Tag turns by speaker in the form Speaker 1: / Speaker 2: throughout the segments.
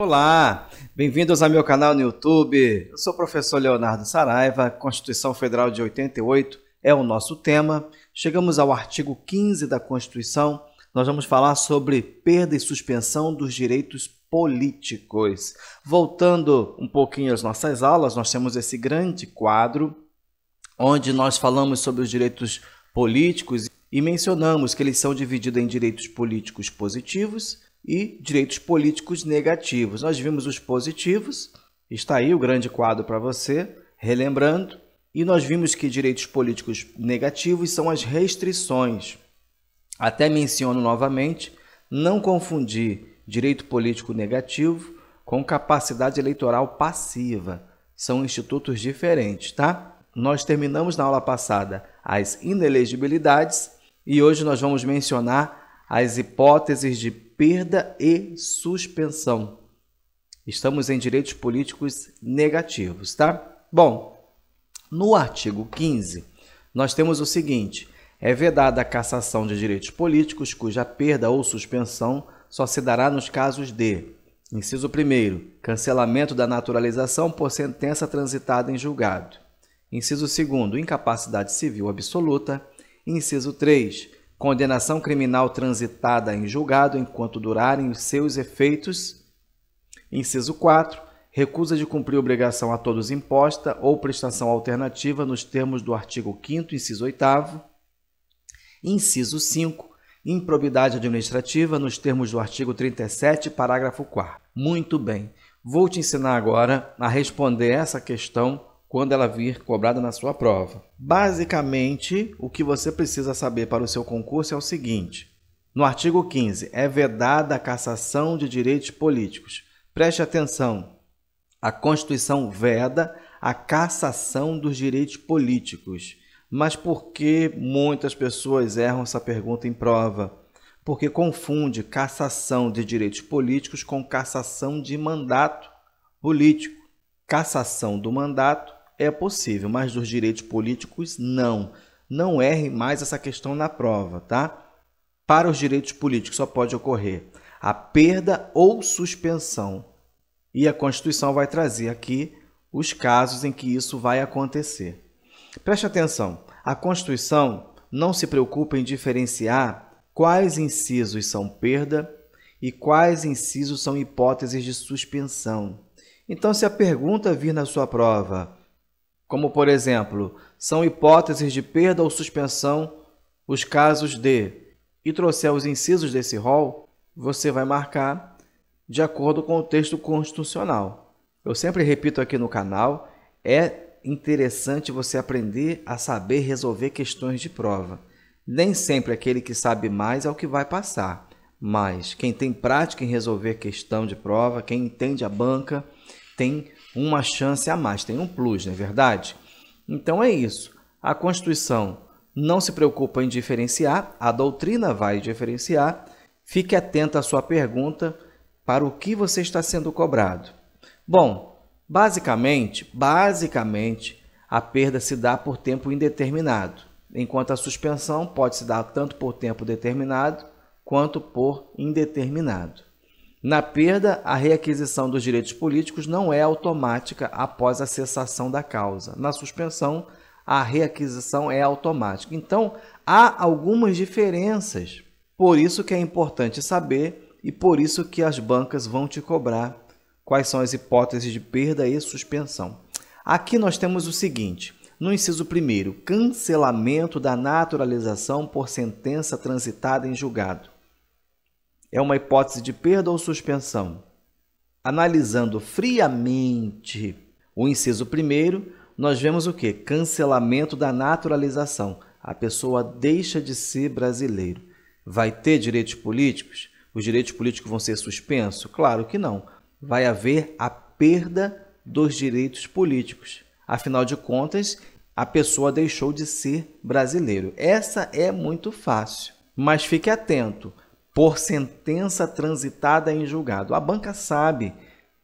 Speaker 1: Olá, bem-vindos ao meu canal no YouTube. Eu sou o professor Leonardo Saraiva, Constituição Federal de 88 é o nosso tema. Chegamos ao artigo 15 da Constituição. Nós vamos falar sobre perda e suspensão dos direitos políticos. Voltando um pouquinho às nossas aulas, nós temos esse grande quadro onde nós falamos sobre os direitos políticos e mencionamos que eles são divididos em direitos políticos positivos e direitos políticos negativos. Nós vimos os positivos, está aí o grande quadro para você, relembrando, e nós vimos que direitos políticos negativos são as restrições. Até menciono novamente, não confundir direito político negativo com capacidade eleitoral passiva. São institutos diferentes, tá? Nós terminamos na aula passada as inelegibilidades e hoje nós vamos mencionar as hipóteses de perda e suspensão. Estamos em direitos políticos negativos, tá? Bom, no artigo 15, nós temos o seguinte: é vedada a cassação de direitos políticos cuja perda ou suspensão só se dará nos casos de: inciso 1º, cancelamento da naturalização por sentença transitada em julgado. Inciso 2º, incapacidade civil absoluta. Inciso 3, condenação criminal transitada em julgado enquanto durarem os seus efeitos. Inciso 4, recusa de cumprir obrigação a todos imposta ou prestação alternativa nos termos do artigo 5º, inciso 8º. Inciso 5, improbidade administrativa nos termos do artigo 37, parágrafo 4º. Muito bem, vou te ensinar agora a responder essa questão quando ela vir cobrada na sua prova. Basicamente, o que você precisa saber para o seu concurso é o seguinte: no artigo 15, é vedada a cassação de direitos políticos. Preste atenção, a Constituição veda a cassação dos direitos políticos. Mas por que muitas pessoas erram essa pergunta em prova? Porque confunde cassação de direitos políticos com cassação de mandato político. Cassação do mandato é possível, mas dos direitos políticos não. Não erre mais essa questão na prova, tá? Para os direitos políticos só pode ocorrer a perda ou suspensão. E a Constituição vai trazer aqui os casos em que isso vai acontecer. Preste atenção, a Constituição não se preocupa em diferenciar quais incisos são perda e quais incisos são hipóteses de suspensão. Então, se a pergunta vir na sua prova, como por exemplo, são hipóteses de perda ou suspensão os casos de, e trouxer os incisos desse rol, você vai marcar de acordo com o texto constitucional. Eu sempre repito aqui no canal, é interessante você aprender a saber resolver questões de prova. Nem sempre aquele que sabe mais é o que vai passar, mas quem tem prática em resolver questão de prova, quem entende a banca, tem uma chance a mais, tem um plus, não é verdade? Então é isso. A Constituição não se preocupa em diferenciar, a doutrina vai diferenciar. Fique atento à sua pergunta para o que você está sendo cobrado. Bom, basicamente, a perda se dá por tempo indeterminado, enquanto a suspensão pode se dar tanto por tempo determinado quanto por indeterminado. Na perda, a reaquisição dos direitos políticos não é automática após a cessação da causa. Na suspensão, a reaquisição é automática. Então, há algumas diferenças. Por isso que é importante saber e por isso que as bancas vão te cobrar quais são as hipóteses de perda e suspensão. Aqui nós temos o seguinte: no inciso 1º, cancelamento da naturalização por sentença transitada em julgado. É uma hipótese de perda ou suspensão? Analisando friamente o inciso 1º, nós vemos o quê? Cancelamento da naturalização. A pessoa deixa de ser brasileiro. Vai ter direitos políticos? Os direitos políticos vão ser suspensos? Claro que não. Vai haver a perda dos direitos políticos. Afinal de contas, a pessoa deixou de ser brasileiro. Essa é muito fácil. Mas fique atento. Por sentença transitada em julgado. A banca sabe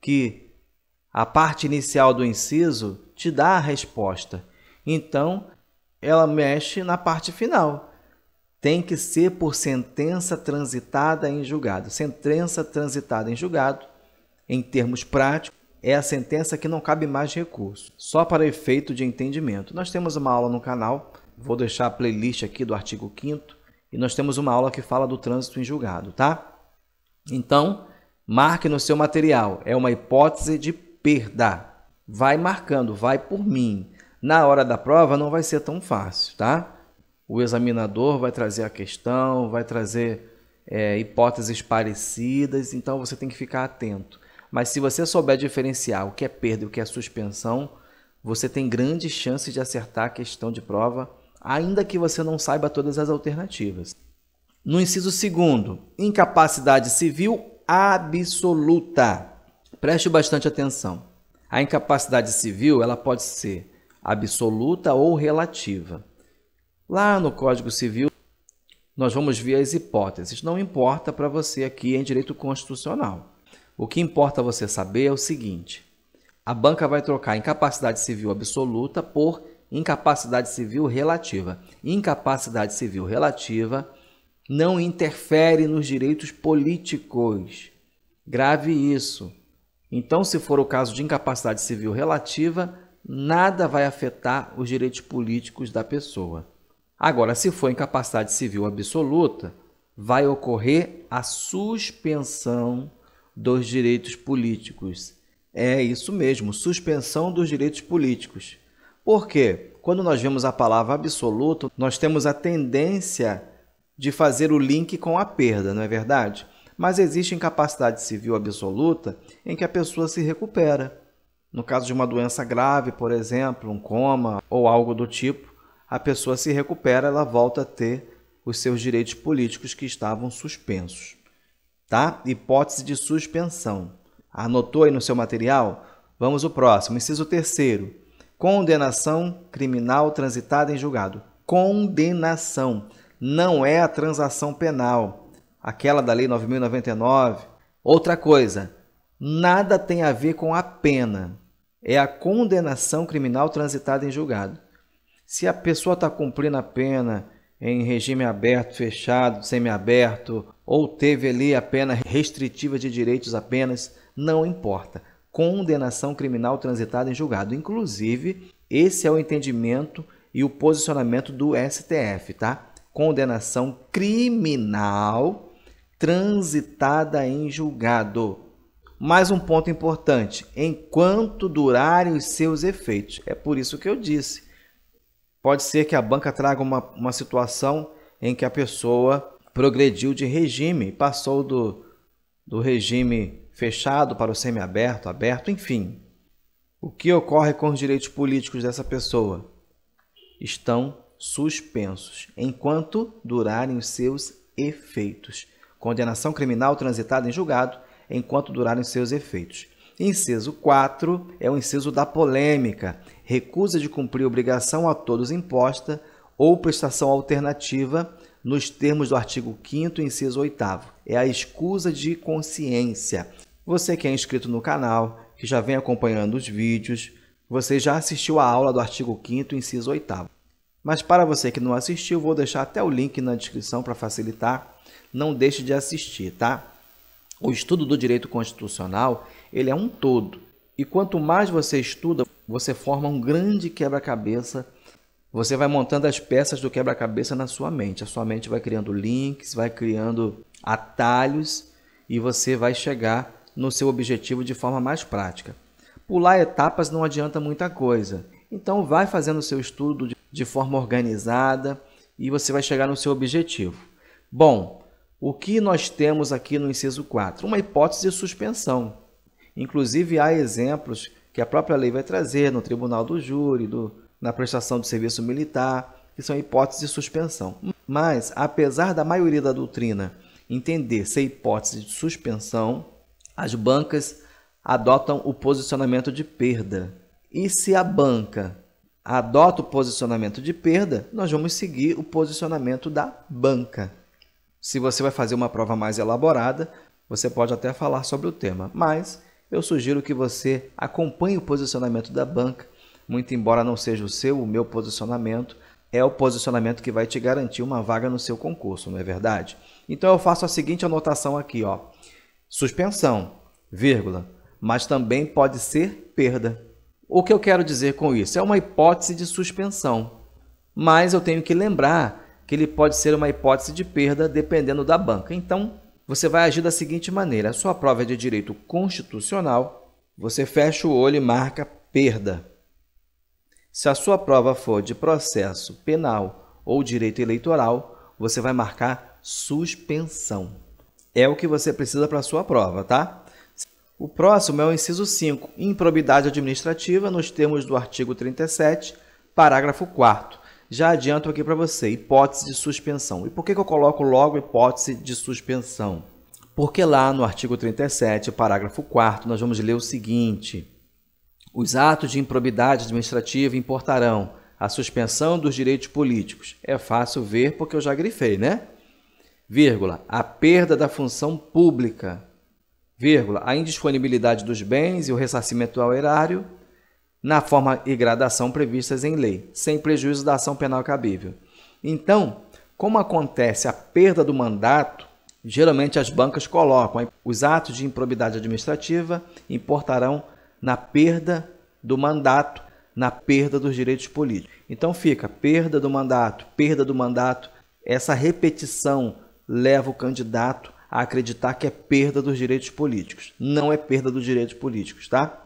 Speaker 1: que a parte inicial do inciso te dá a resposta. Então, ela mexe na parte final. Tem que ser por sentença transitada em julgado. Sentença transitada em julgado em termos práticos, é a sentença que não cabe mais recurso, só para efeito de entendimento. Nós temos uma aula no canal, vou deixar a playlist aqui do artigo 5º, e nós temos uma aula que fala do trânsito em julgado, tá? Então, marque no seu material, é uma hipótese de perda. Vai marcando, vai por mim. Na hora da prova não vai ser tão fácil, tá? O examinador vai trazer a questão, vai trazer hipóteses parecidas, então você tem que ficar atento. Mas se você souber diferenciar o que é perda e o que é suspensão, você tem grandes chances de acertar a questão de prova, ainda que você não saiba todas as alternativas. No inciso 2º, incapacidade civil absoluta. Preste bastante atenção. A incapacidade civil ela pode ser absoluta ou relativa. Lá no Código Civil, nós vamos ver as hipóteses. Não importa para você aqui em direito constitucional. O que importa você saber é o seguinte: a banca vai trocar incapacidade civil absoluta por incapacidade civil relativa. Incapacidade civil relativa não interfere nos direitos políticos. Grave isso. Então, se for o caso de incapacidade civil relativa, nada vai afetar os direitos políticos da pessoa. Agora, se for incapacidade civil absoluta, vai ocorrer a suspensão dos direitos políticos. É isso mesmo, suspensão dos direitos políticos. Por quê? Quando nós vemos a palavra absoluto, nós temos a tendência de fazer o link com a perda, não é verdade? Mas existe incapacidade civil absoluta em que a pessoa se recupera. No caso de uma doença grave, por exemplo, um coma ou algo do tipo, a pessoa se recupera, ela volta a ter os seus direitos políticos que estavam suspensos. Tá? Hipótese de suspensão. Anotou aí no seu material? Vamos ao próximo. Inciso 3º. Condenação criminal transitada em julgado. Condenação. Não é a transação penal. Aquela da Lei 9.099. Outra coisa. Nada tem a ver com a pena. É a condenação criminal transitada em julgado. Se a pessoa está cumprindo a pena em regime aberto, fechado, semiaberto, ou teve ali a pena restritiva de direitos apenas, não importa. Condenação criminal transitada em julgado. Inclusive, esse é o entendimento e o posicionamento do STF, tá? Condenação criminal transitada em julgado. Mais um ponto importante, enquanto durarem os seus efeitos. É por isso que eu disse. Pode ser que a banca traga uma situação em que a pessoa progrediu de regime, passou do regime fechado para o semiaberto, aberto, enfim. O que ocorre com os direitos políticos dessa pessoa? Estão suspensos, enquanto durarem os seus efeitos. Condenação criminal transitada em julgado, enquanto durarem os seus efeitos. Inciso 4 é o inciso da polêmica. Recusa de cumprir obrigação a todos imposta ou prestação alternativa nos termos do artigo 5º, inciso 8º. É a escusa de consciência. Você que é inscrito no canal, que já vem acompanhando os vídeos, você já assistiu a aula do artigo 5º, inciso 8º. Mas para você que não assistiu, vou deixar até o link na descrição para facilitar. Não deixe de assistir, tá? O estudo do direito constitucional, ele é um todo. E quanto mais você estuda, você forma um grande quebra-cabeça. Você vai montando as peças do quebra-cabeça na sua mente. A sua mente vai criando links, vai criando atalhos e você vai chegar no seu objetivo de forma mais prática. Pular etapas não adianta muita coisa. Então vai fazendo o seu estudo de forma organizada e você vai chegar no seu objetivo. Bom, o que nós temos aqui no inciso 4? Uma hipótese de suspensão. Inclusive, há exemplos que a própria lei vai trazer no tribunal do júri, na prestação do serviço militar, que são hipóteses de suspensão. Mas, apesar da maioria da doutrina entender ser hipótese de suspensão, as bancas adotam o posicionamento de perda. E se a banca adota o posicionamento de perda, nós vamos seguir o posicionamento da banca. Se você vai fazer uma prova mais elaborada, você pode até falar sobre o tema, mas eu sugiro que você acompanhe o posicionamento da banca, muito embora não seja o meu posicionamento, é o posicionamento que vai te garantir uma vaga no seu concurso, não é verdade? Então eu faço a seguinte anotação aqui, ó. Suspensão, vírgula, mas também pode ser perda. O que eu quero dizer com isso? É uma hipótese de suspensão, mas eu tenho que lembrar que ele pode ser uma hipótese de perda dependendo da banca. Então, você vai agir da seguinte maneira: a sua prova é de direito constitucional, você fecha o olho e marca perda. Se a sua prova for de processo penal ou direito eleitoral, você vai marcar suspensão. É o que você precisa para a sua prova, tá? O próximo é o inciso 5, improbidade administrativa, nos termos do artigo 37, parágrafo 4º. Já adianto aqui para você, hipótese de suspensão. E por que eu coloco logo hipótese de suspensão? Porque lá no artigo 37, parágrafo 4º, nós vamos ler o seguinte: os atos de improbidade administrativa importarão a suspensão dos direitos políticos. É fácil ver porque eu já grifei, né? Vírgula, a perda da função pública, vírgula, a indisponibilidade dos bens e o ressarcimento ao erário na forma e gradação previstas em lei, sem prejuízo da ação penal cabível. Então, como acontece a perda do mandato, geralmente as bancas colocam os atos de improbidade administrativa importarão na perda do mandato, na perda dos direitos políticos. Então fica perda do mandato, perda do mandato. Essa repetição leva o candidato a acreditar que é perda dos direitos políticos. Não é perda dos direitos políticos, tá?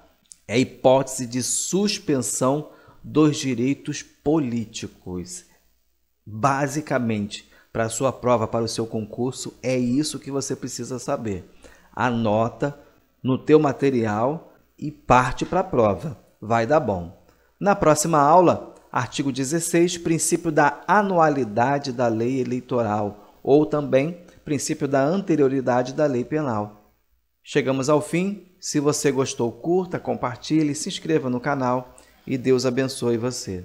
Speaker 1: É hipótese de suspensão dos direitos políticos. Basicamente, para a sua prova, para o seu concurso, é isso que você precisa saber. Anota no teu material e parte para a prova. Vai dar bom. Na próxima aula, artigo 16, princípio da anualidade da lei eleitoral, ou também princípio da anterioridade da lei penal. Chegamos ao fim. Se você gostou, curta, compartilhe, se inscreva no canal e Deus abençoe você.